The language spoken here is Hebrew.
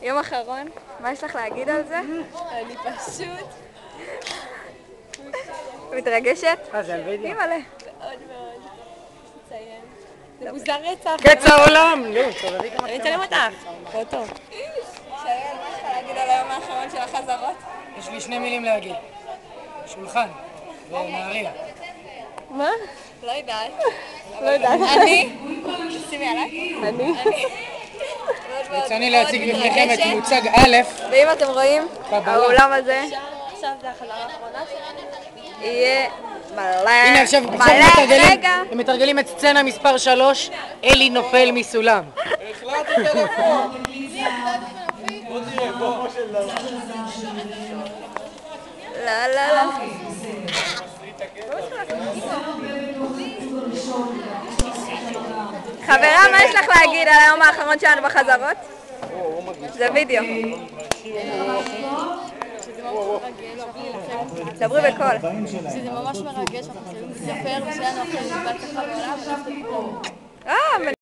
יום אחרון, מה יש לך להגיד על זה? אני פשוט מתרגשת? זה על וידאו. אימא'לה. מאוד מאוד מציין. זה מוזר רצח. קץ העולם! לא, אני אצלם אותך. פוטו. שרן, מה יש לך להגיד על היום האחרון של החזרות? יש לי 2 מילים להגיד. שולחן ונהריה. מה? לא יודעת. לא יודעת. אני? שימי עליי. אני? רצוני להציג בפניכם את מוצג א', ואם אתם רואים, האולם הזה עכשיו זה החזרה האחרונה שלנו. יהיה מלא. הנה עכשיו הם מתרגלים את סצנה מספר 3, אלי נופל מסולם. לא, לא, לא. חברה, מה יש לך להגיד על היום האחרון שלנו בחזרות? זה וידאו. דברי בקול. שזה ממש מרגש, אנחנו יכולים לספר ושאנו יכולים לבד ככה בעולם.